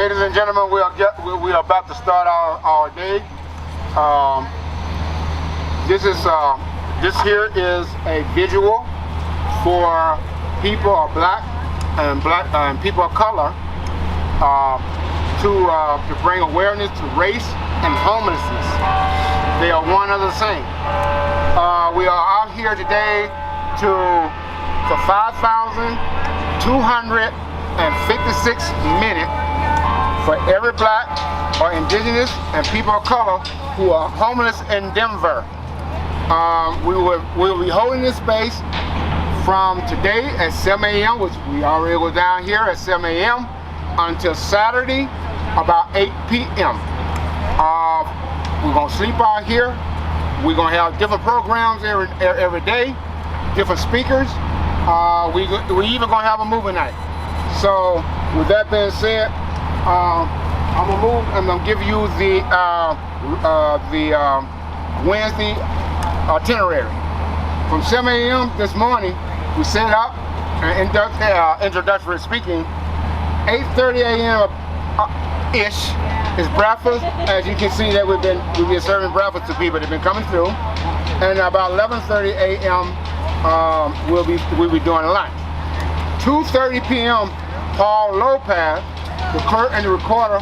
Ladies and gentlemen, we are about to start our day. This here is a visual for people of black and people of color to bring awareness to race and homelessness. They are one and the same. We are out here today for 5,256 minutes for every black or indigenous and people of color who are homeless in Denver. We will be holding this space from today at 7 a.m., which we already go down here at 7 a.m., until Saturday about 8 p.m. We're going to sleep out here. We're going to have different programs every day, different speakers. We even going to have a movie night. So with that being said, I'm going to give you the Wednesday itinerary. From 7 a.m. this morning, we set up an introductory speaking. 8:30 a.m. ish is breakfast. As you can see, that we've been serving breakfast to people that have been coming through. And about 11:30 a.m. we'll be doing lunch. 2:30 p.m. Paul Lopez, the clerk and the recorder,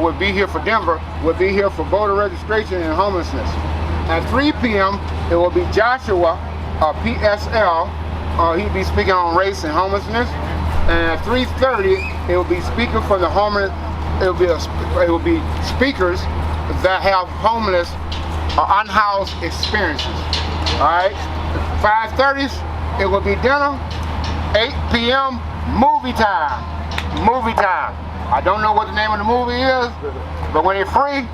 will be here for Denver. Will be here for voter registration and homelessness. At 3 p.m. it will be Joshua, PSL. He'll be speaking on race and homelessness. And at 3:30 it will be speaking for the homeless. It will be speakers that have homeless or unhoused experiences. All right. 5:30 it will be dinner. 8 p.m. movie time. Movie time. I don't know what the name of the movie is, but when you're free,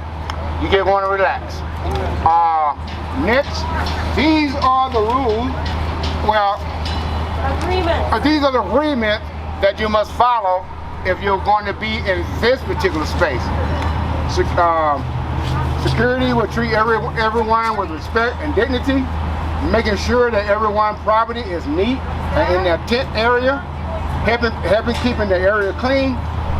you just want to relax. Next, these are the rules. Well, these are the agreements that you must follow if you're going to be in this particular space. Security will treat everyone with respect and dignity, making sure that everyone's property is neat and in their tent area, helping keeping the area clean,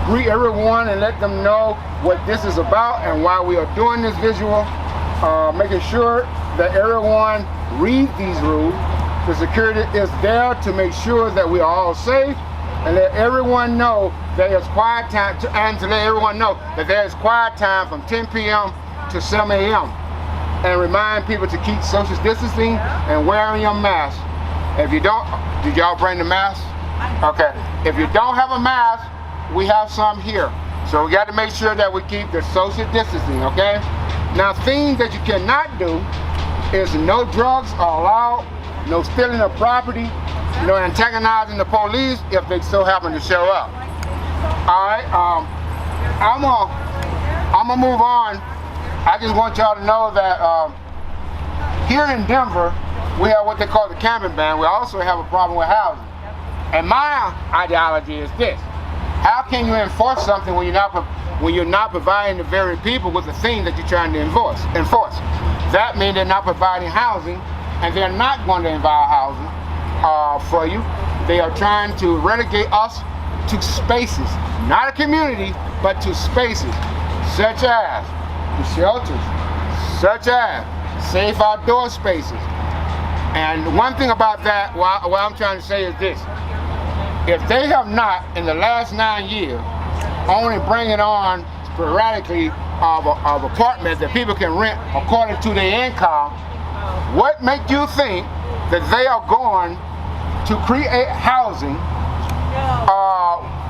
greet everyone and let them know what this is about and why we are doing this visual, making sure that everyone reads these rules. The security is there to make sure that we are all safe and let everyone know that there's quiet time, to let everyone know that there is quiet time from 10 p.m. to 7 a.m. and remind people to keep social distancing and wearing your mask. If you don't, did y'all bring the mask? Okay. If you don't have a mask, we have some here. So we got to make sure that we keep the social distancing, okay? Now, things that you cannot do is no drugs are allowed, no stealing of property, no antagonizing the police if they so happen to show up. All right, I'm gonna move on. I just want y'all to know that here in Denver, we have what they call the camping ban. We also have a problem with housing. And my ideology is this: how can you enforce something when you're not providing the very people with the thing that you're trying to enforce? That means they're not providing housing, and they're not going to provide housing for you. They are trying to relegate us to spaces, not a community, but to spaces, such as the shelters, such as safe outdoor spaces. And one thing about that, what I'm trying to say is this: if they have not, in the last 9 years, only bringing on sporadically of apartments that people can rent according to their income, what makes you think that they are going to create housing,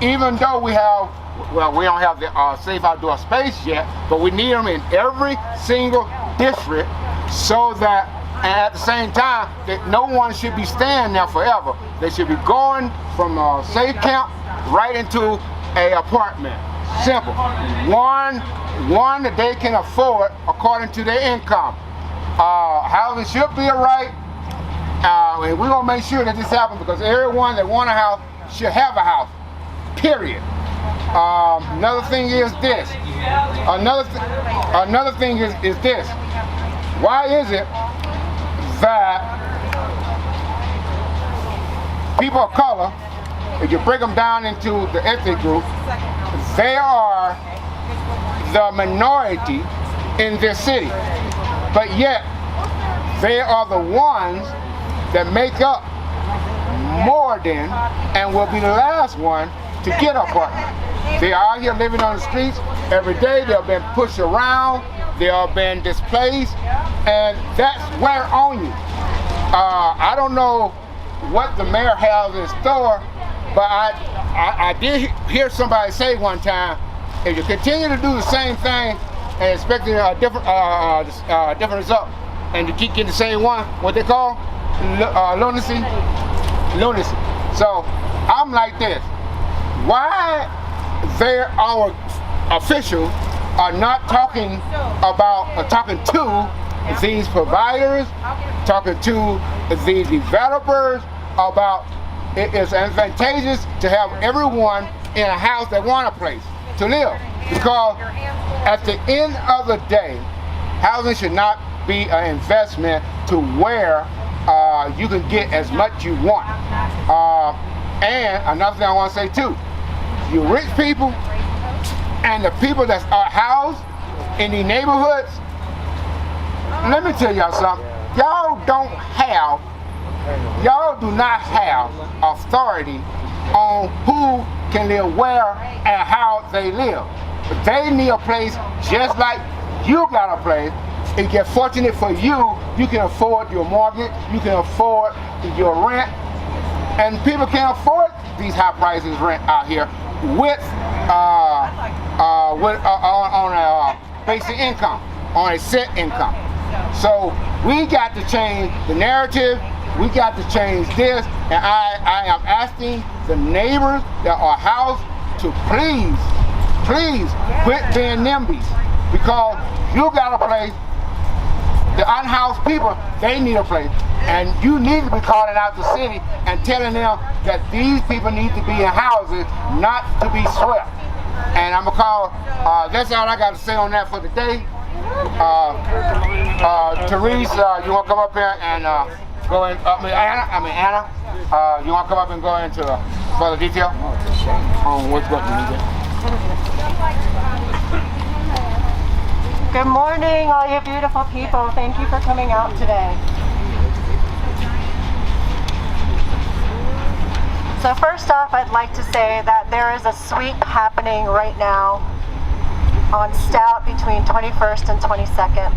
even though we don't have the safe outdoor space yet, but we need them in every single district, so that, and at the same time, that no one should be staying there forever. They should be going from a safe camp right into an apartment. Simple. One that they can afford according to their income. Housing should be a right, and we're gonna make sure that this happens, because everyone that want a house should have a house. Period. Another thing is this. Another thing is this. Why is it that people of color, if you break them down into the ethnic group, They are the minority in this city, but yet they are the ones that make up more than and will be the last one to get an apartment. They are out here living on the streets every day. They've been pushed around. They have been displaced, and that's wear on you. I don't know what the mayor has in store, but I did hear somebody say one time, if you continue to do the same thing and expecting a different result, and you keep getting the same one, what they call lunacy. So I'm like this: why our officials are not talking to these providers, talking to the developers about it is advantageous to have everyone in a house that want a place to live, because at the end of the day, housing should not be an investment to where you can get as much you want. And another thing I want to say too, you rich people and the people that are housed in these neighborhoods, let me tell y'all something. Y'all do not have authority on who can live where and how they live. But they need a place just like you got a place. It gets fortunate for you, you can afford your mortgage, you can afford your rent, and people can't afford these high prices rent out here on a basic income, on a set income. So we got to change the narrative. We got to change this, and I am asking the neighbors that are housed to please quit being NIMBYs, because you got a place. The unhoused people, they need a place, and you need to be calling out the city and telling them that these people need to be in houses, not to be swept. And I'm gonna call. That's all I got to say on that for today. Therese, you want to come up here and go in? Anna, you want to come up and go into further detail on what's going on? Good morning, all you beautiful people. Thank you for coming out today. So first off, I'd like to say that there is a sweep happening right now on Stout between 21st and 22nd.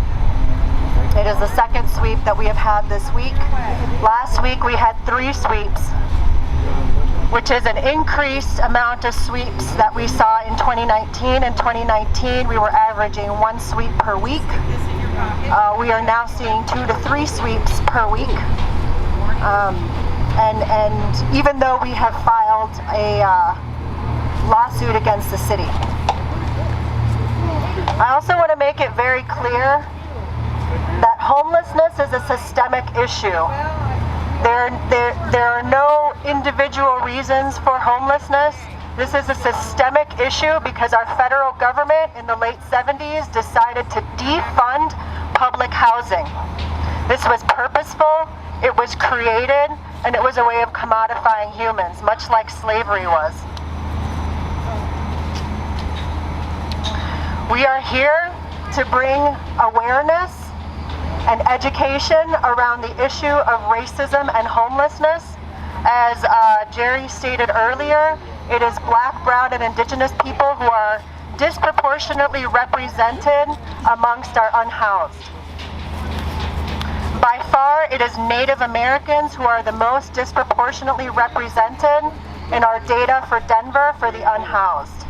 It is the second sweep that we have had this week. Last week we had 3 sweeps, which is an increased amount of sweeps that we saw in 2019. In 2019, we were averaging 1 sweep per week. We are now seeing 2 to 3 sweeps per week. And even though we have filed a lawsuit against the city. I also want to make it very clear that homelessness is a systemic issue. There are no individual reasons for homelessness. This is a systemic issue because our federal government in the late 70s decided to defund public housing. This was purposeful, it was created, and it was a way of commodifying humans, much like slavery was. We are here to bring awareness and education around the issue of racism and homelessness. As Jerry stated earlier, it is Black, Brown, and Indigenous people who are disproportionately represented amongst our unhoused. By far, it is Native Americans who are the most disproportionately represented in our data for Denver for the unhoused.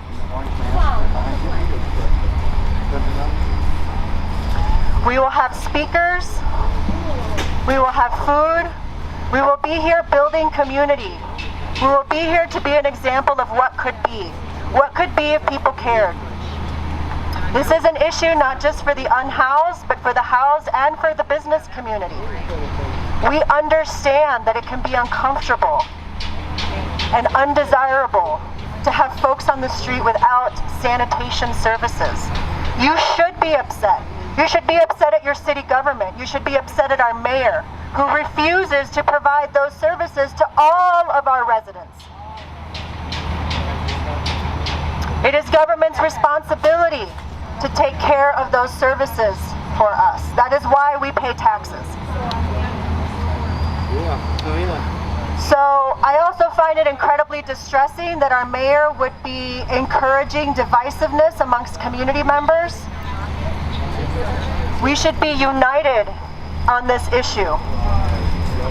We will have speakers, we will have food, we will be here building community. We will be here to be an example of what could be if people cared. This is an issue not just for the unhoused, but for the housed and for the business community. We understand that it can be uncomfortable and undesirable to have folks on the street without sanitation services. You should be upset. You should be upset at your city government. You should be upset at our mayor, who refuses to provide those services to all of our residents. It is government's responsibility to take care of those services for us. That is why we pay taxes. So I also find it incredibly distressing that our mayor would be encouraging divisiveness amongst community members. We should be united on this issue.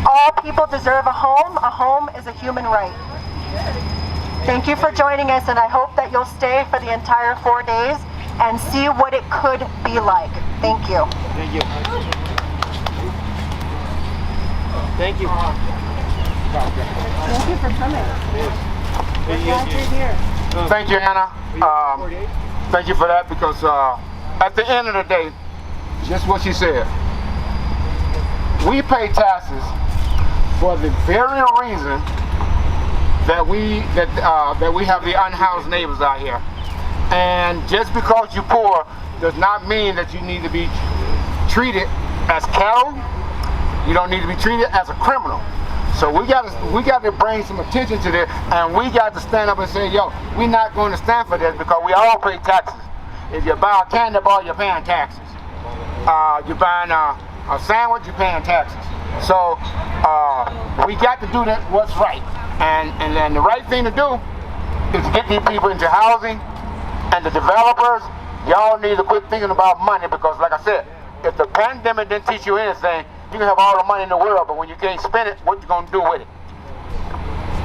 All people deserve a home. A home is a human right. Thank you for joining us, and I hope that you'll stay for the entire 4 days and see what it could be like. Thank you. Thank you. Thank you. Thank you for coming. We're glad you're here. Thank you, Anna. Thank you for that, because at the end of the day, just what she said, we pay taxes for the very reason that we have the unhoused neighbors out here. And just because you're poor does not mean that you need to be treated as cattle. You don't need to be treated as a criminal. So we got to bring some attention to this, and we got to stand up and say, yo, we're not going to stand for this, because we all pay taxes. If you buy a candy bar, you're paying taxes. You're buying a sandwich, you're paying taxes. So we got to do that what's right. And then the right thing to do is get these people into housing, and the developers, y'all need to quit thinking about money, because like I said, if the pandemic didn't teach you anything, you can have all the money in the world, but when you can't spend it, what you gonna do with it?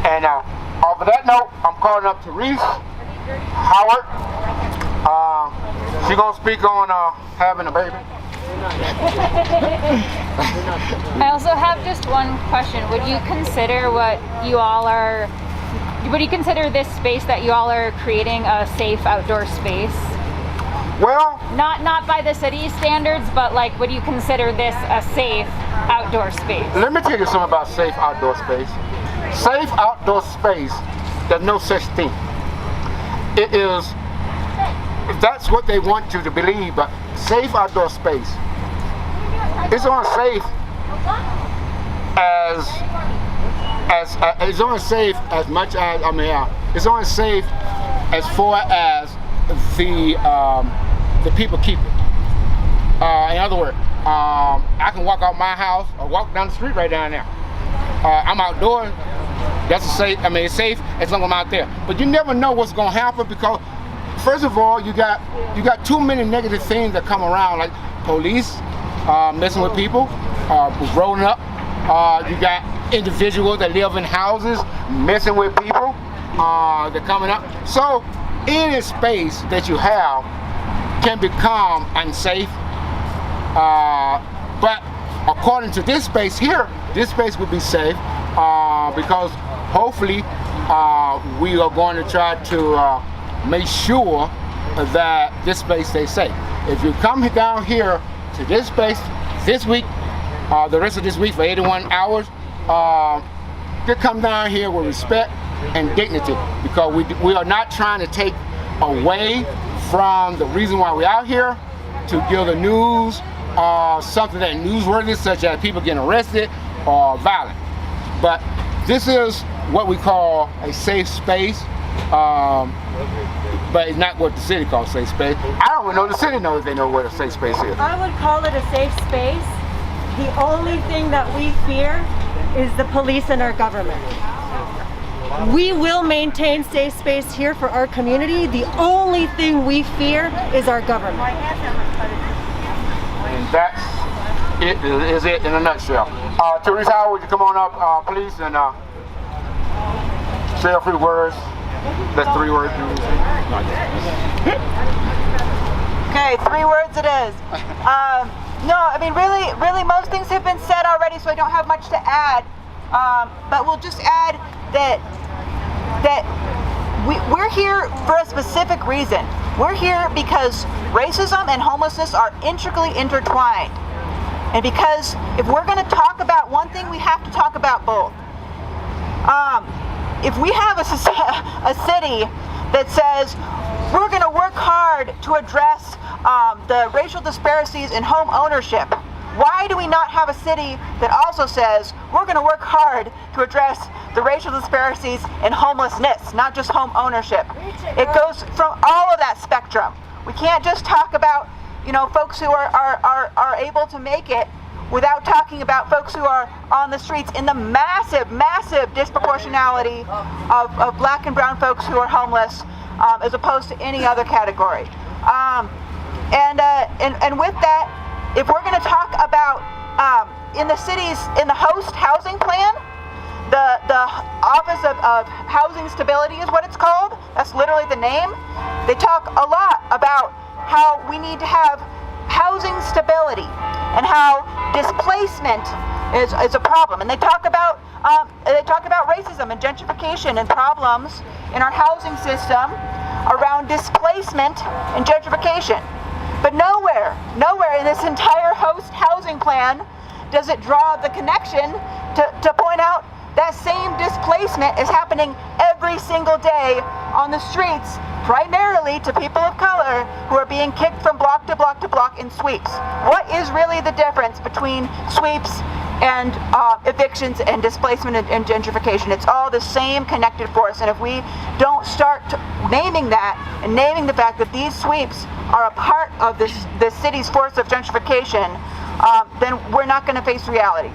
And off of that note, I'm calling up Therese Howard. She's gonna speak on having a baby. I also have just one question. Would you consider this space that you all are creating a safe outdoor space? Well, Not by the city standards, but like, would you consider this a safe outdoor space? let me tell you something about safe outdoor space. Safe outdoor space, there's no such thing. It is, that's what they want you to believe, but safe outdoor space, it's only safe it's only safe as much as, it's only safe as far as the people keep it. In other words, I can walk out my house or walk down the street right down there. I'm outdoors. That's safe. It's safe as long as I'm out there. But you never know what's going to happen, because first of all, you got too many negative things that come around, like police messing with people, rolling up. You got individuals that live in houses messing with people. They're coming up. So any space that you have can become unsafe. But according to this space here, this space will be safe, because hopefully we are going to try to make sure that this space stays safe. If you come down here to this space this week, the rest of this week for 81 hours, just come down here with respect and dignity, because we are not trying to take away from the reason why we're out here, to give the news something that newsworthy, such as people getting arrested or violent. But this is what we call a safe space, but it's not what the city calls safe space. I don't even know the city knows, they know what a safe space is. I would call it a safe space. The only thing that we fear is the police and our government. We will maintain safe space here for our community. The only thing we fear is our government. And that's it in a nutshell. Therese Howard, would you come on up, please, and say a few words? That's 3 words. Okay, 3 words it is. No, really most things have been said already, so I don't have much to add. But we'll just add that we're here for a specific reason. We're here because racism and homelessness are intricately intertwined. And because if we're going to talk about one thing, we have to talk about both. If we have a city that says we're going to work hard to address the racial disparities in home ownership, why do we not have a city that also says we're going to work hard to address the racial disparities in homelessness? homelessness, not just home ownership. It goes from all of that spectrum. We can't just talk about, folks who are able to make it without talking about folks who are on the streets in the massive disproportionality of black and brown folks who are homeless, as opposed to any other category. And with that, if we're going to talk about in the cities, in the host housing plan, the Office of Housing Stability is what it's called. That's literally the name. They talk a lot about how we need to have housing stability and how displacement is a problem. And they talk about racism and gentrification and problems in our housing system around displacement and gentrification. But nowhere in this entire host housing plan does it draw the connection to point out that same displacement is happening every single day on the streets, primarily to people of color who are being kicked from block to block to block in sweeps. What is really the difference between sweeps and evictions and displacement and gentrification? It's all the same connected force, and if we don't start naming that and naming the fact that these sweeps are a part of this city's force of gentrification, then we're not going to face reality.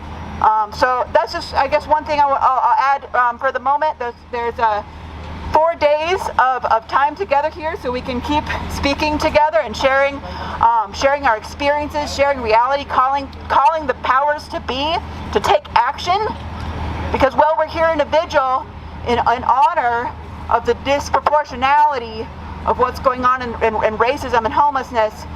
So that's just, I guess, one thing I'll add for the moment. There's 4 days of time together here, so we can keep speaking together and sharing our experiences, sharing reality, calling the powers to be to take action. Because while we're here in a vigil in honor of the disproportionality of what's going on in racism and homelessness,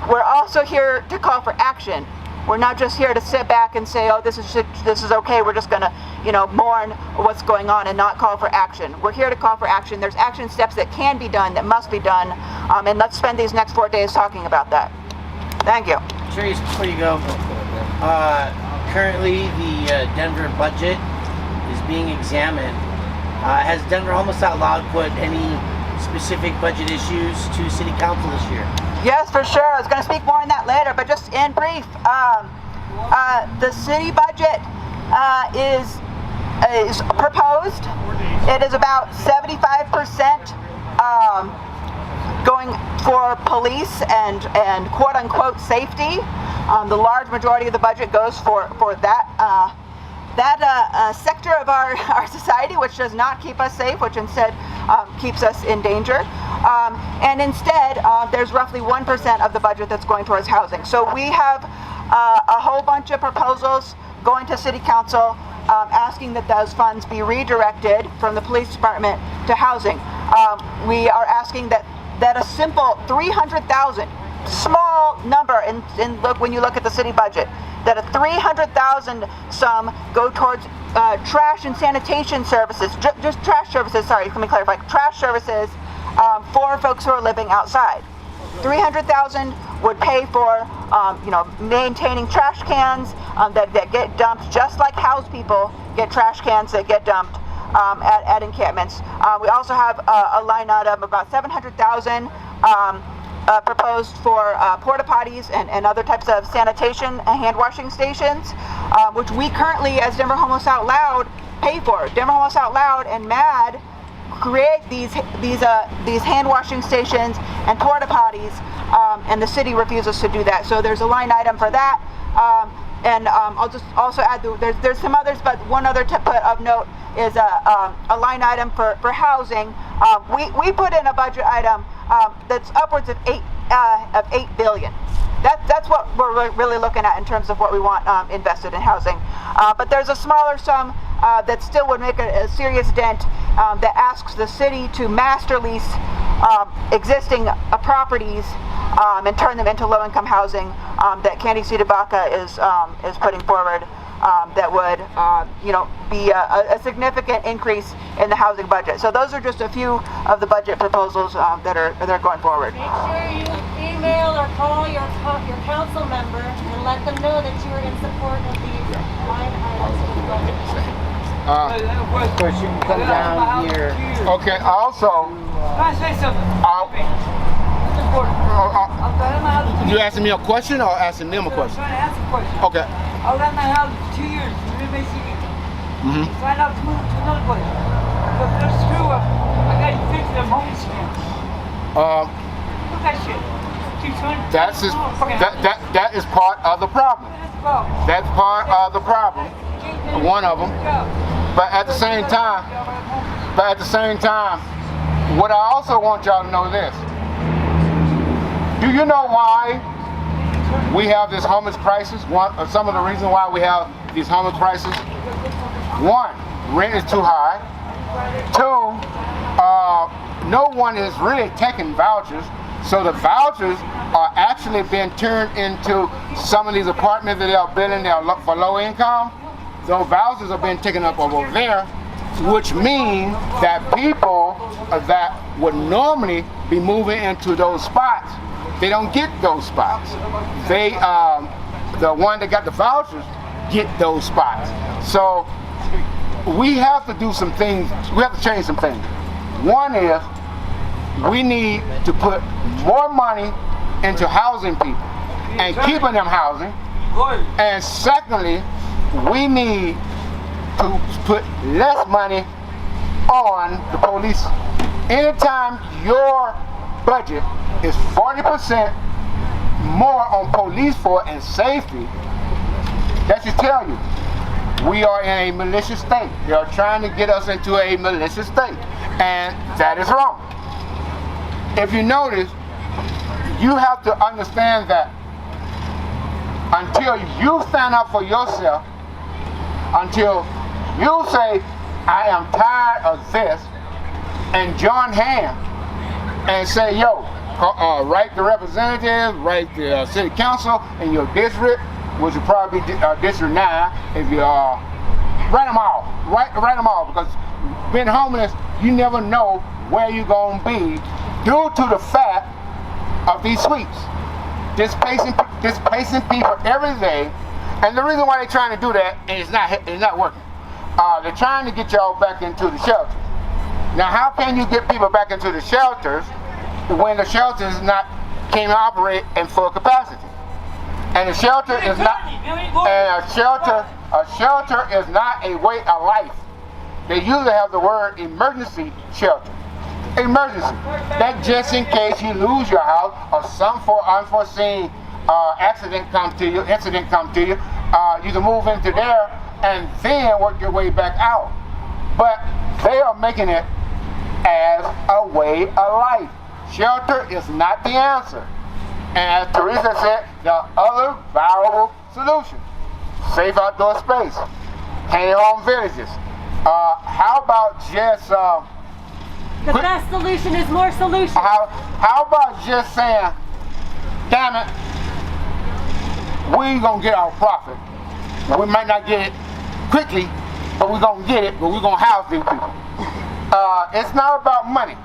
we're also here to call for action. We're not just here to sit back and say, oh, this is okay, we're just gonna, mourn what's going on and not call for action. We're here to call for action. There's action steps that can be done, that must be done, and let's spend these next 4 days talking about that. Thank you. Trace, before you go, currently the Denver budget is being examined. Has Denver Homeless Out Loud put any specific budget issues to City Council this year? Yes, for sure. I was going to speak more on that later, but just in brief, the city budget is proposed. It is about 75% going for police and quote unquote safety. The large majority of the budget goes for that sector of our society, which does not keep us safe, which instead keeps us in danger. And instead, there's roughly 1% of the budget that's going towards housing. So we have a whole bunch of proposals going to City Council asking that those funds be redirected from the police department to housing. We are asking that a simple $300,000, small number, when you look at the city budget, that a $300,000 sum go towards trash and sanitation services, just trash services, sorry, let me clarify, trash services for folks who are living outside. $300,000 would pay for, maintaining trash cans that get dumped, just like housed people get trash cans that get dumped at encampments. We also have a line item about $700,000 proposed for porta potties and other types of sanitation and hand washing stations, which we currently, as Denver Homeless Out Loud, pay for. Denver Homeless Out Loud and MAD create these hand washing stations and porta potties, and the city refuses to do that. So there's a line item for that, and I'll just also add there's some others, but one other tip of note is a line item for housing. We put in a budget item that's upwards of $8 billion. That's what we're really looking at in terms of what we want invested in housing. But there's a smaller sum that still would make a serious dent that asks the city to master lease existing properties and turn them into low-income housing that Candy Sitabaka is putting forward. That would, be a significant increase in the housing budget. So those are just a few of the budget proposals that are going forward. Make sure you email or call your council member and let them know that you are in support of these line items of the budget. Of course, you can come down here. Okay, also, Can I say something? It's important. You asking me a question or asking them a I'm question? trying to answer a question. Okay. I was at my house for 2 years. We live in Mexico. Signed up to move to another place. But there's security how you fix them homeless camps. Look at that shit. That is part of the problem. That's part of the problem. One of them. But at the same time, what I also want y'all to know this. Do you know why we have this homeless crisis? Some of the reasons why we have these homeless crises. One, rent is too high. Two, no one is really taking vouchers. So the vouchers are actually being turned into some of these apartments that they are building for low income. Those vouchers are being taken up over there, which means that people that would normally be moving into those spots, they don't get those spots. They, the one that got the vouchers, get those spots. So we have to do some things. We have to change some things. One is we need to put more money into housing people and keeping them housing. And secondly, we need to put less money on the police. Anytime your budget is 40% more on police force and safety, that should tell you we are in a malicious state. They are trying to get us into a malicious state, and that is wrong. If you notice, you have to understand that until you stand up for yourself, until you say, I am tired of this, and join hands and say, yo, write the representatives, write the city council in your district, which would probably be District 9, if you write them all. Write them all, because being homeless, you never know where you're going to be due to the fact of these sweeps. Displacing people every day. And the reason why they're trying to do that, and it's not working. They're trying to get y'all back into the shelters. Now, how can you get people back into the shelters when the shelters can't operate in full capacity? And a shelter is not a way of life. They usually have the word emergency shelter. Emergency. That just in case you lose your house or some unforeseen incident come to you, you can move into there and then work your way back out. But they are making it as a way of life. Shelter is not the answer. And as Teresa said, the other viable solution, safe outdoor space, tiny home villages. How about just the best solution is more solutions. How about just saying, damn it, we gonna get our profit. We might not get it quickly, but we're gonna get it, but we're gonna house these people. It's not about money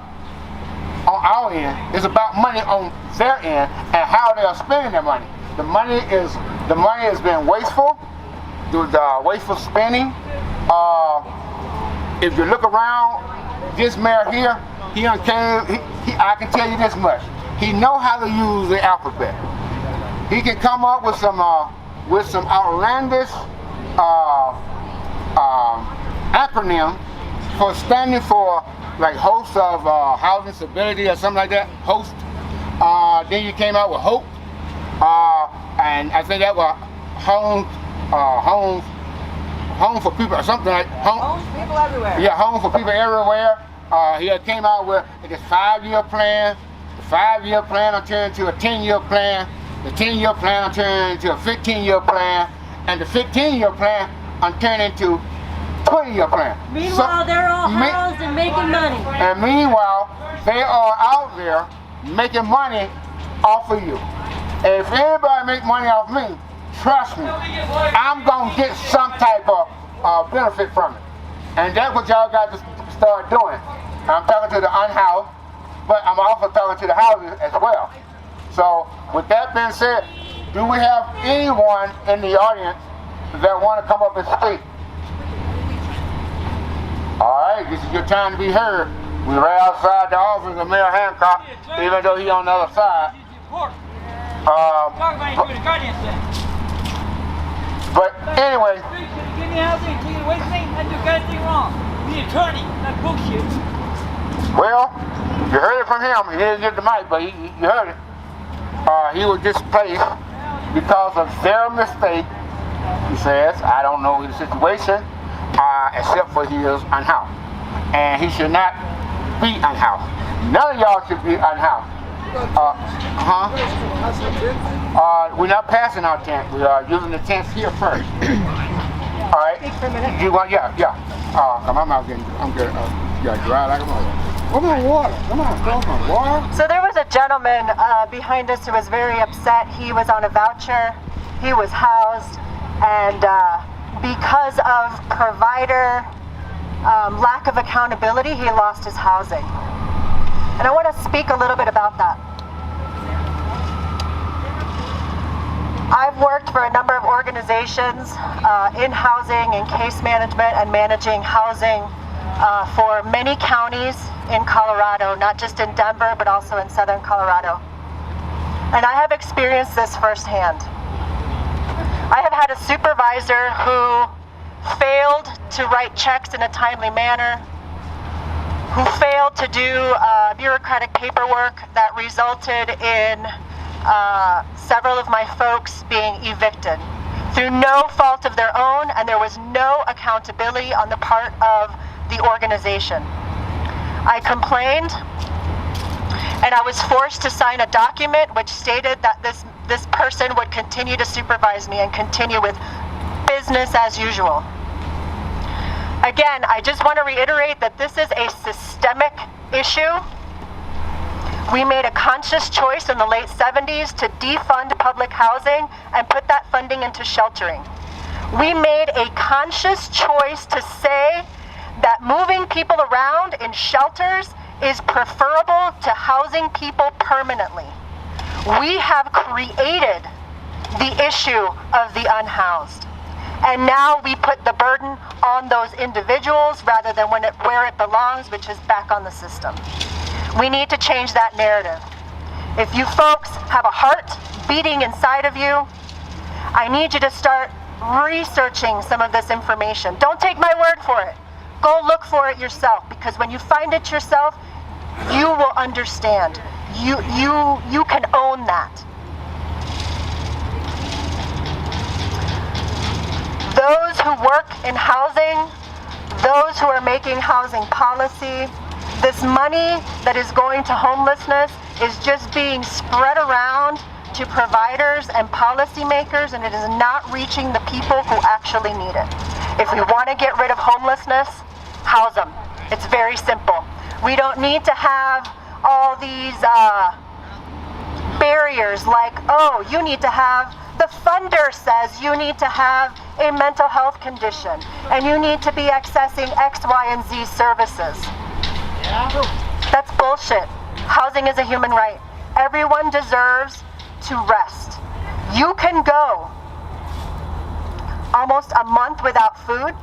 on our end, it's about money on their end and how they are spending their money. The money has been wasteful, wasteful spending. If you look around, this mayor here, I can tell you this much. He know how to use the alphabet. He can come up with some outlandish acronym for standing for like host of housing stability or something like that. Host. Then you came out with hope, and I think that was home for people or something like Homes for people everywhere. Yeah, home for people everywhere. He came out with this 5-year plan. The 5-year plan will turn into a 10-year plan. The 10-year plan will turn into a 15-year plan, and the 15-year plan will turn into 20-year plan. Meanwhile, they're all housed and making money. And meanwhile, they are out there making money off of you. And if anybody make money off me, trust me, I'm gonna get some type of benefit from it. And that's what y'all got to start doing. I'm talking to the unhoused, but I'm also talking to the houses as well. So with that being said, do we have anyone in the audience that want to come up and speak? All right, this is your time to be heard. We're right outside the office of Mayor Hancock, even though he's on the other side. But anyway. Give me housing, take it away from me, I do everything wrong. The attorney, that bullshit. Well, you heard it from him. He didn't get the mic, but you heard it. He was displaced because of their mistake. He says, I don't know the situation, except for he is unhoused. And he should not be unhoused. None of y'all should be unhoused. We're not passing our tent. We are using the tents here first. All right. You want? Yeah. Come on, I'm good. Dry like a mother. Come on, water. Come on, water. So there was a gentleman behind us who was very upset. He was on a voucher. He was housed, and because of provider lack of accountability, he lost his housing. And I want to speak a little bit about that. I've worked for a number of organizations in housing, in case management, and managing housing for many counties in Colorado, not just in Denver, but also in southern Colorado. And I have experienced this firsthand. I have had a supervisor who failed to write checks in a timely manner, who failed to do bureaucratic paperwork that resulted in several of my folks being evicted through no fault of their own, and there was no accountability on the part of the organization. I complained, and I was forced to sign a document which stated that this person would continue to supervise me and continue with business as usual. Again, I just want to reiterate that this is a systemic issue. We made a conscious choice in the late 70s to defund public housing and put that funding into sheltering. We made a conscious choice to say that moving people around in shelters is preferable to housing people permanently. We have created the issue of the unhoused. And now we put the burden on those individuals rather than where it belongs, which is back on the system. We need to change that narrative. If you folks have a heart beating inside of you, I need you to start researching some of this information. Don't take my word for it. Go look for it yourself, because when you find it yourself, you will understand. You can own that. Those who work in housing, those who are making housing policy, this money that is going to homelessness is just being spread around to providers and policymakers, and it is not reaching the people who actually need it. If we want to get rid of homelessness, house them. It's very simple. We don't need to have all these barriers like, oh, you need to have, the funder says you need to have a mental health condition and you need to be accessing X, Y, and Z services. That's bullshit. Housing is a human right. Everyone deserves to rest. You can go almost a month without food.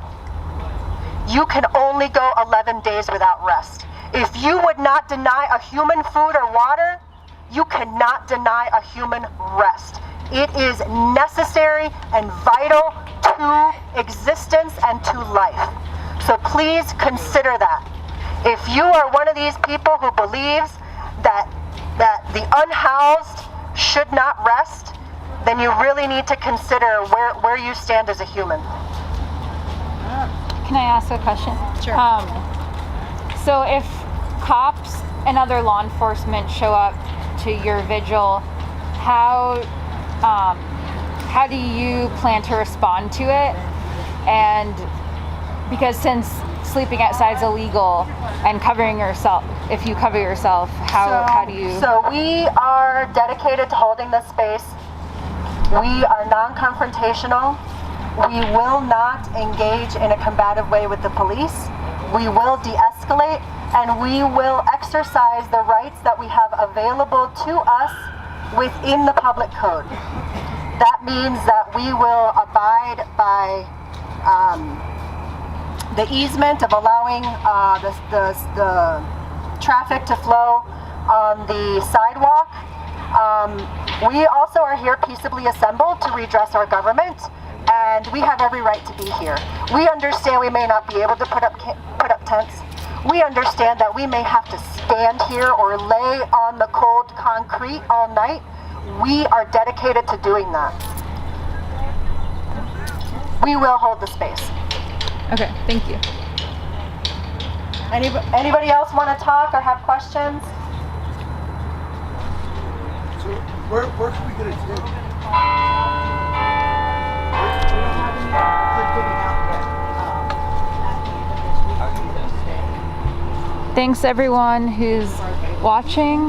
You can only go 11 days without rest. If you would not deny a human food or water, you cannot deny a human rest. It is necessary and vital to existence and to life. So please consider that. If you are one of these people who believes that the unhoused should not rest, then you really need to consider where you stand as a human. Can I ask a question? Sure. So if cops and other law enforcement show up to your vigil, how do you plan to respond to it? And because since sleeping outside is illegal and covering yourself, if you cover yourself, how do you? So we are dedicated to holding this space. We are non-confrontational. We will not engage in a combative way with the police. We will de-escalate, and we will exercise the rights that we have available to us within the public code. That means that we will abide by the easement of allowing the traffic to flow on the sidewalk. We also are here peaceably assembled to redress our government, and we have every right to be here. We understand we may not be able to put up tents. We understand that we may have to stand here or lay on the cold concrete all night. We are dedicated to doing that. We will hold the space. Okay, thank you. Anybody else want to talk or have questions? So where can we get a tent? We don't have any good giving out yet. At the end of this week, stay. Thanks everyone who's watching.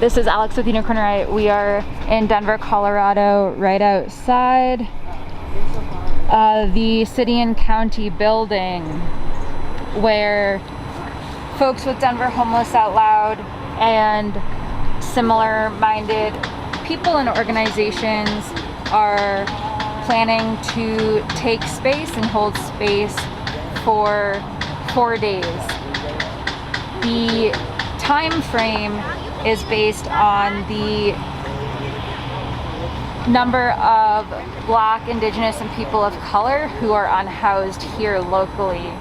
This is Alex with Unicorn Right. We are in Denver, Colorado, right outside the city and county building where folks with Denver Homeless Out Loud and similar-minded people and organizations are planning to take space and hold space for 4 days. The time frame is based on the number of Black, Indigenous, and people of color who are unhoused here locally.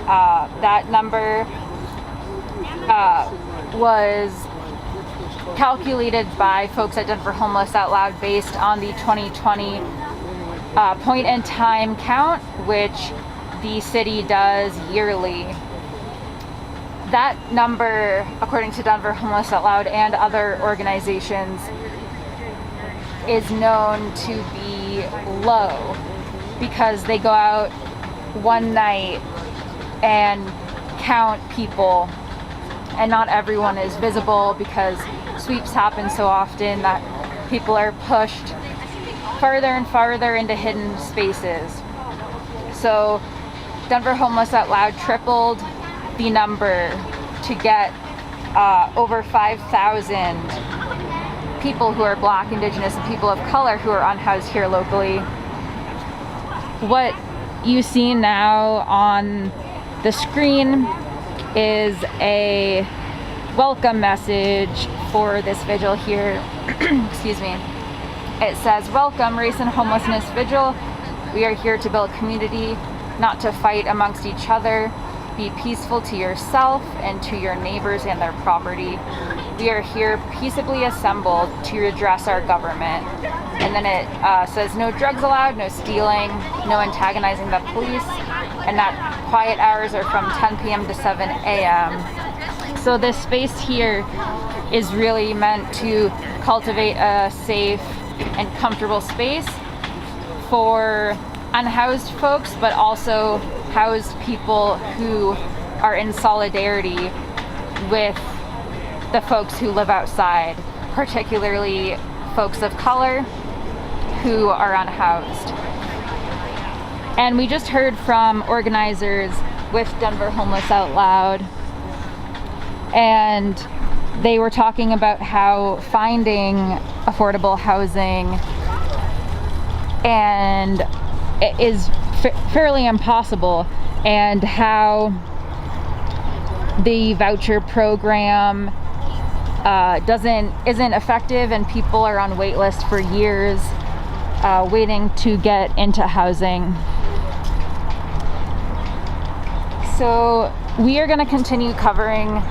That number was calculated by folks at Denver Homeless Out Loud based on the 2020 point in time count, which the city does yearly. That number, according to Denver Homeless Out Loud and other organizations, is known to be low because they go out one night and count people, and not everyone is visible because sweeps happen so often that people are pushed farther and farther into hidden spaces. So Denver Homeless Out Loud tripled the number to get over 5,000 people who are Black, Indigenous, and people of color who are unhoused here locally. What you see now on the screen is a welcome message for this vigil here. Excuse me. It says, "Welcome, Race and Homelessness Vigil. We are here to build community, not to fight amongst each other. Be peaceful to yourself and to your neighbors and their property. We are here peaceably assembled to redress our government." And then it says, "No drugs allowed, no stealing, no antagonizing the police, and that quiet hours are from 10 p.m. to 7 a.m. So this space here is really meant to cultivate a safe and comfortable space for unhoused folks, but also housed people who are in solidarity with the folks who live outside, particularly folks of color who are unhoused. And we just heard from organizers with Denver Homeless Out Loud, and they were talking about how finding affordable housing and it is fairly impossible, and how the voucher program isn't effective, and people are on wait lists for years waiting to get into housing. So we are going to continue covering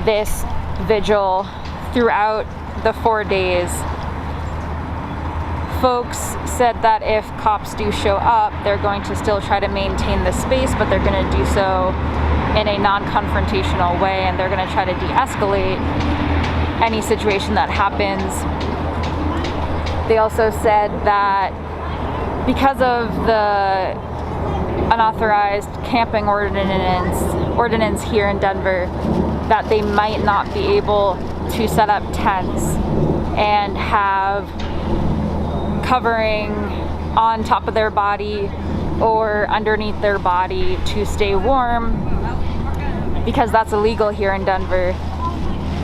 this vigil throughout the 4 days. Folks said that if cops do show up, they're going to still try to maintain the space, but they're going to do so in a non-confrontational way, and they're going to try to de-escalate any situation that happens. They also said that because of the unauthorized camping ordinance here in Denver, that they might not be able to set up tents and have covering on top of their body or underneath their body to stay warm, because that's illegal here in Denver.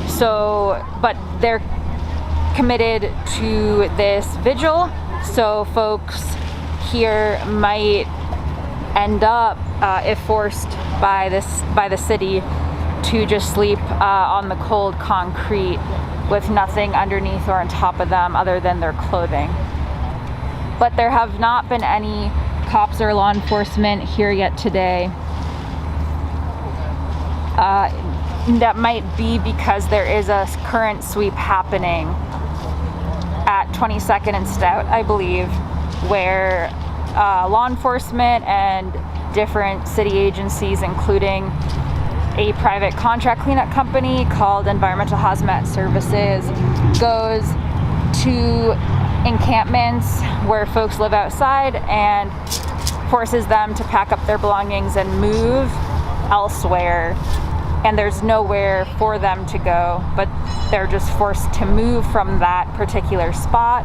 So, but they're committed to this vigil, so folks here might end up, if forced by the city, to just sleep on the cold concrete with nothing underneath or on top of them other than their clothing. But there have not been any cops or law enforcement here yet today. That might be because there is a current sweep happening at 22nd and Stout, I believe, where law enforcement and different city agencies, including a private contract cleanup company called Environmental Hazmat Services, goes to encampments where folks live outside and forces them to pack up their belongings and move elsewhere. And there's nowhere for them to go, but they're just forced to move from that particular spot.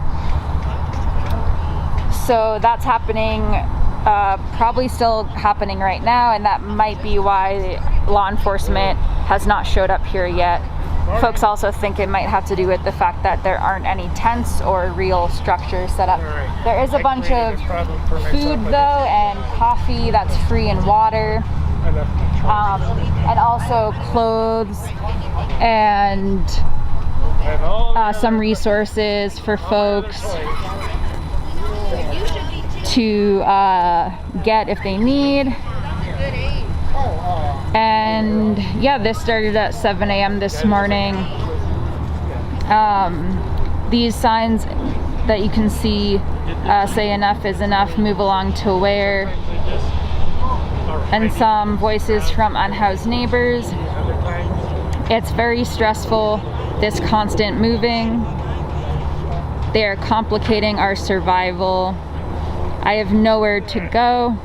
So that's happening, probably still happening right now, and that might be why law enforcement has not showed up here yet. Folks also think it might have to do with the fact that there aren't any tents or real structures set up. There is a bunch of food though, and coffee that's free, and water. And also clothes and some resources for folks to get if they need. And yeah, this started at 7 a.m. this morning. These signs that you can see say enough is enough, move along to where, and some voices from unhoused neighbors. It's very stressful, this constant moving. They are complicating our survival. I have nowhere to go.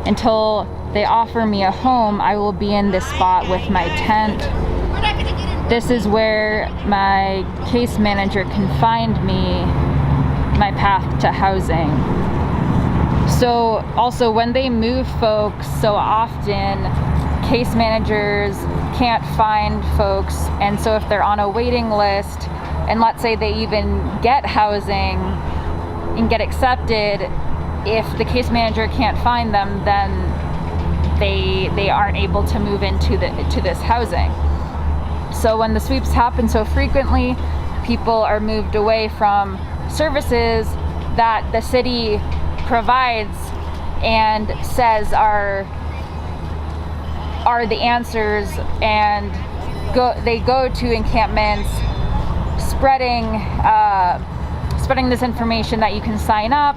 Until they offer me a home, I will be in this spot with my tent. This is where my case manager can find me my path to housing. So also when they move folks, so often case managers can't find folks, and so if they're on a waiting list, and let's say they even get housing and get accepted, if the case manager can't find them, then they aren't able to move into this housing. So when the sweeps happen so frequently, people are moved away from services that the city provides and says are the answers, and they go to encampments spreading this information that you can sign up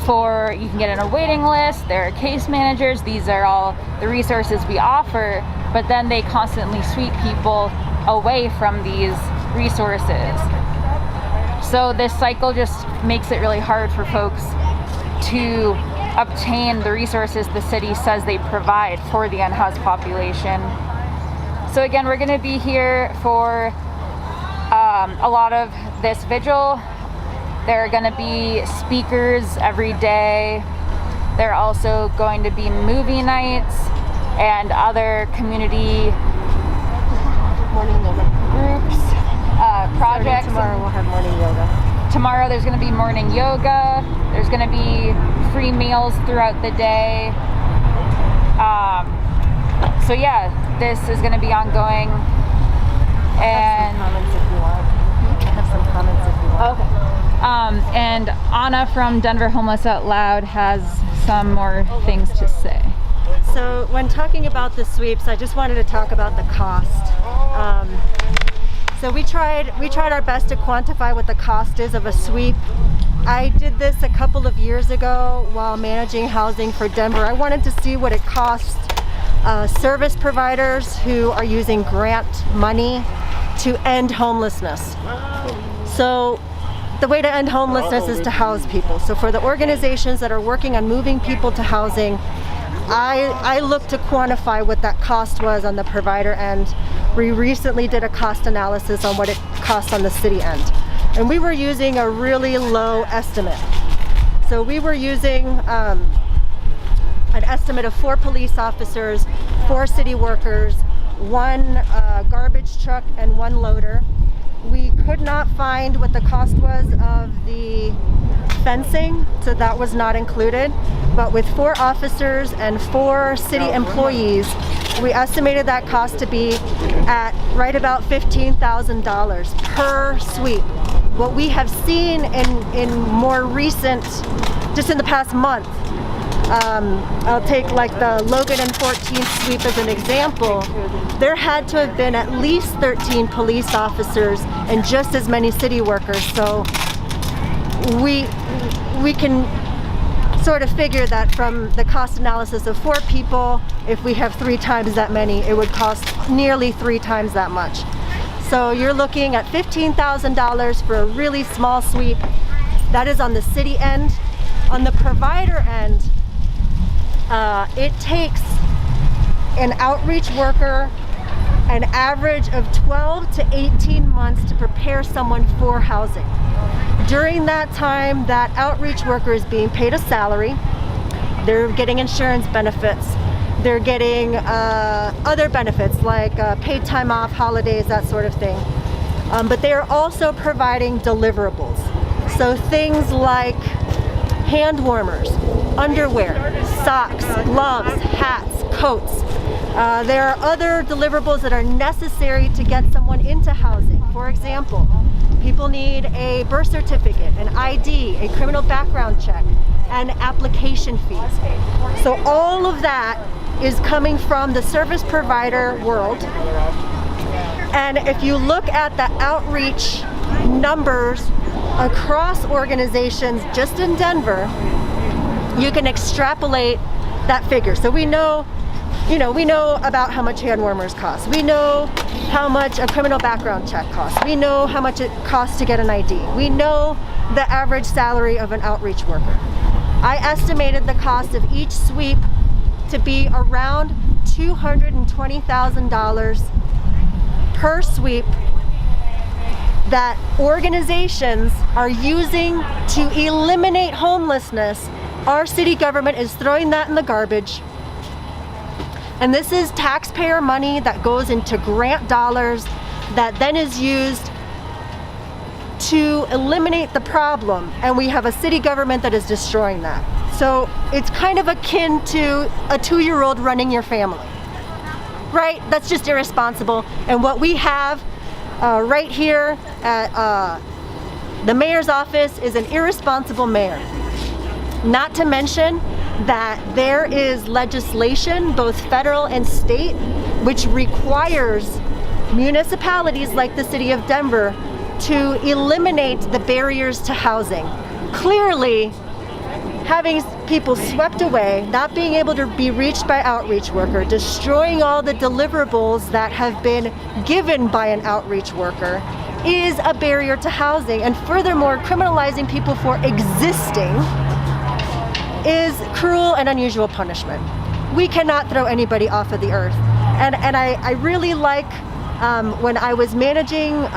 for, you can get on a waiting list, there are case managers, these are all the resources we offer, but then they constantly sweep people away from these resources. So this cycle just makes it really hard for folks to obtain the resources the city says they provide for the unhoused population. So again, we're going to be here for a lot of this vigil. There are going to be speakers every day. There are also going to be movie nights and other community groups, projects. Tomorrow we'll have morning yoga. Tomorrow there's going to be morning yoga. There's going to be free meals throughout the day. So yeah, this is going to be ongoing. And Comments if you want. I have some comments if you want. Okay. And Anna from Denver Homeless Out Loud has some more things to say. So when talking about the sweeps, I just wanted to talk about the cost. So we tried our best to quantify what the cost is of a sweep. I did this a couple of years ago while managing housing for Denver. I wanted to see what it costs service providers who are using grant money to end homelessness. So the way to end homelessness is to house people. So for the organizations that are working on moving people to housing, I looked to quantify what that cost was on the provider end. We recently did a cost analysis on what it costs on the city end. And we were using a really low estimate. So we were using an estimate of 4 police officers, 4 city workers, 1 garbage truck, and 1 loader. We could not find what the cost was of the fencing, so that was not included. But with 4 officers and 4 city employees, we estimated that cost to be at right about $15,000 per sweep. What we have seen in more recent, just in the past month, I'll take like the Logan and 14th sweep as an example. There had to have been at least 13 police officers and just as many city workers. So we can sort of figure that from the cost analysis of 4 people, if we have 3 times that many, it would cost nearly 3 times that much. So you're looking at $15,000 for a really small sweep. That is on the city end. On the provider end, it takes an outreach worker an average of 12 to 18 months to prepare someone for housing. During that time, that outreach worker is being paid a salary. They're getting insurance benefits. They're getting other benefits like paid time off, holidays, that sort of thing. But they are also providing deliverables. So things like hand warmers, underwear, socks, gloves, hats, coats. There are other deliverables that are necessary to get someone into housing. For example, people need a birth certificate, an ID, a criminal background check, and application fees. So all of that is coming from the service provider world. And if you look at the outreach numbers across organizations just in Denver, you can extrapolate that figure. So we know about how much hand warmers cost. We know how much a criminal background check costs. We know how much it costs to get an ID. We know the average salary of an outreach worker. I estimated the cost of each sweep to be around $220,000 per sweep that organizations are using to eliminate homelessness. Our city government is throwing that in the garbage. And this is taxpayer money that goes into grant dollars that then is used to eliminate the problem. And we have a city government that is destroying that. So it's kind of akin to a 2-year-old running your family, right? That's just irresponsible. And what we have right here at the mayor's office is an irresponsible mayor. Not to mention that there is legislation, both federal and state, which requires municipalities like the city of Denver to eliminate the barriers to housing. Clearly, having people swept away, not being able to be reached by outreach worker, destroying all the deliverables that have been given by an outreach worker is a barrier to housing. And furthermore, criminalizing people for existing is cruel and unusual punishment. We cannot throw anybody off of the earth. And I really like when I was managing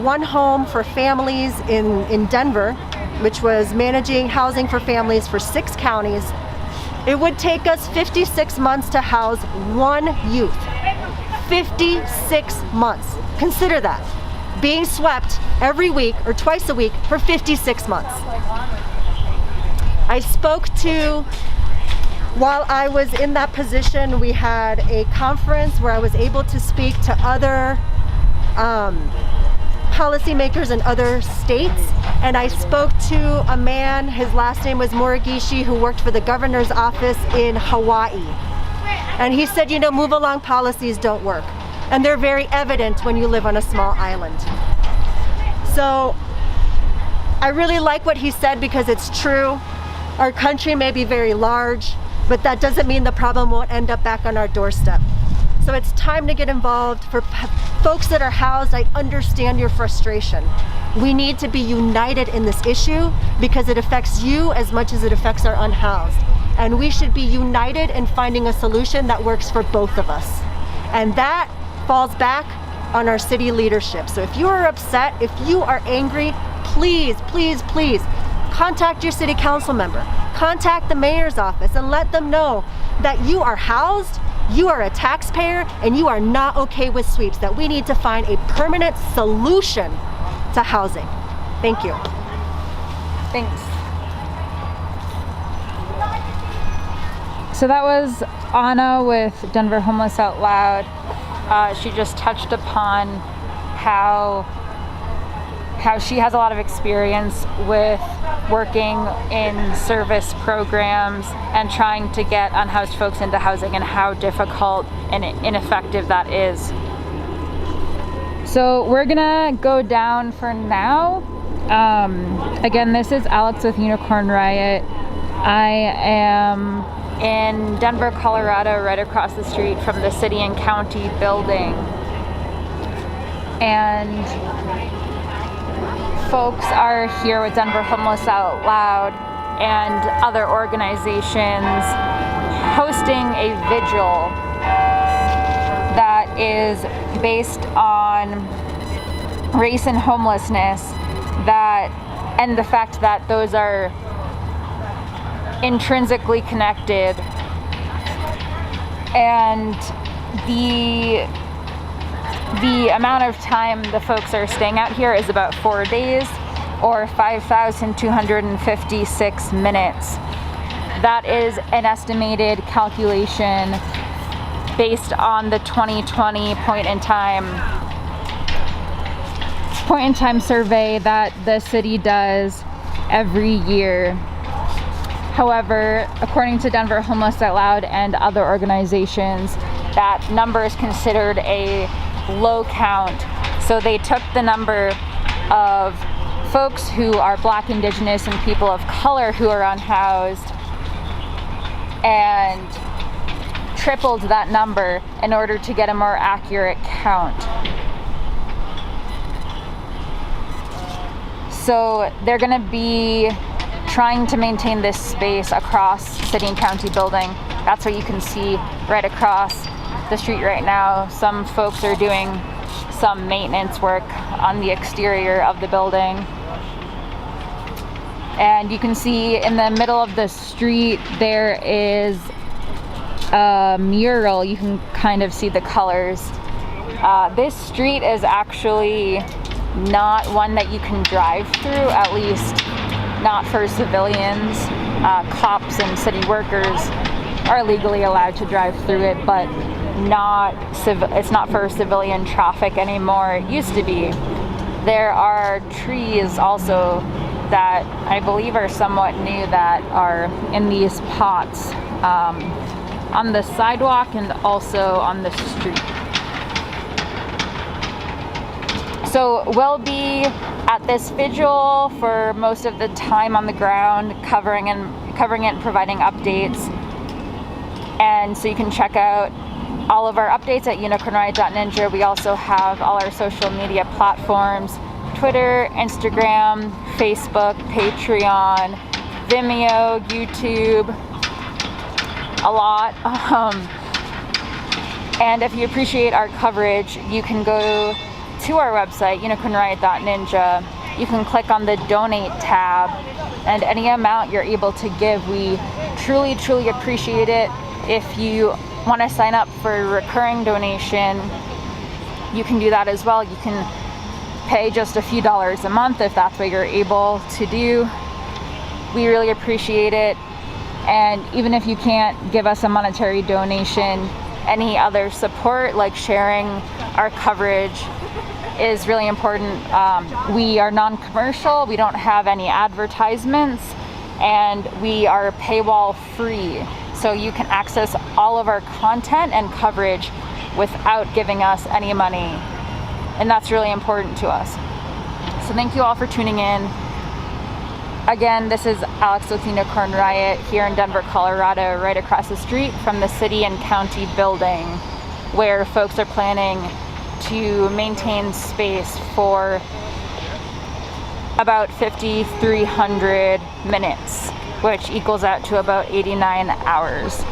one home for families in Denver, which was managing housing for families for 6 counties, it would take us 56 months to house one youth. 56 months. Consider that. Being swept every week or twice a week for 56 months. I spoke to, while I was in that position, we had a conference where I was able to speak to other policymakers in other states, and I spoke to a man, his last name was Morigishi, who worked for the governor's office in Hawaii. And he said, move along policies don't work. And they're very evident when you live on a small island. So I really like what he said because it's true. Our country may be very large, but that doesn't mean the problem won't end up back on our doorstep. So it's time to get involved. For folks that are housed, I understand your frustration. We need to be united in this issue because it affects you as much as it affects our unhoused. And we should be united in finding a solution that works for both of us. And that falls back on our city leadership. So if you are upset, if you are angry, please, please, please, contact your city council member, contact the mayor's office and let them know that you are housed, you are a taxpayer, and you are not okay with sweeps, that we need to find a permanent solution to housing. Thank you. Thanks. So that was Anna with Denver Homeless Out Loud. She just touched upon how how she has a lot of experience with working in service programs and trying to get unhoused folks into housing, and how difficult and ineffective that is. So we're gonna go down for now. Again, this is Alex with Unicorn Riot. I am in Denver, Colorado, right across the street from the city and county building. And folks are here with Denver Homeless Out Loud and other organizations hosting a vigil that is based on race and homelessness, and the fact that those are intrinsically connected, and the amount of time the folks are staying out here is about 4 days, or 5,256 minutes. That is an estimated calculation based on the 2020 point in time survey that the city does every year. However, according to Denver Homeless Out Loud and other organizations, that number is considered a low count. So they took the number of folks who are Black, Indigenous, and people of color who are unhoused and tripled that number in order to get a more accurate count. So they're going to be trying to maintain this space across city and county building. That's what you can see right across the street right now. Some folks are doing some maintenance work on the exterior of the building. And you can see in the middle of the street there is a mural. You can kind of see the colors. This street is actually not one that you can drive through, at least not for civilians. Cops and city workers are legally allowed to drive through it, but it's not for civilian traffic anymore. It used to be. There are trees also that I believe are somewhat new that are in these pots on the sidewalk and also on the street. So we'll be at this vigil for most of the time on the ground, covering it and providing updates. And so you can check out all of our updates at unicornriot.ninja. We also have all our social media platforms: Twitter, Instagram, Facebook, Patreon, Vimeo, YouTube, a lot. And if you appreciate our coverage, you can go to our website, unicornriot.ninja. You can click on the donate tab, and any amount you're able to give, we truly, truly appreciate it. If you want to sign up for a recurring donation, you can do that as well. You can pay just a few dollars a month if that's what you're able to do. We really appreciate it. And even if you can't give us a monetary donation, any other support like sharing our coverage is really important. We are non-commercial, we don't have any advertisements, and we are paywall free. So you can access all of our content and coverage without giving us any money. And that's really important to us. So thank you all for tuning in. Again, this is Alex with Unicorn Riot here in Denver, Colorado, right across the street from the city and county building, where folks are planning to maintain space for about 5,300 minutes, which equals out to about 89 hours.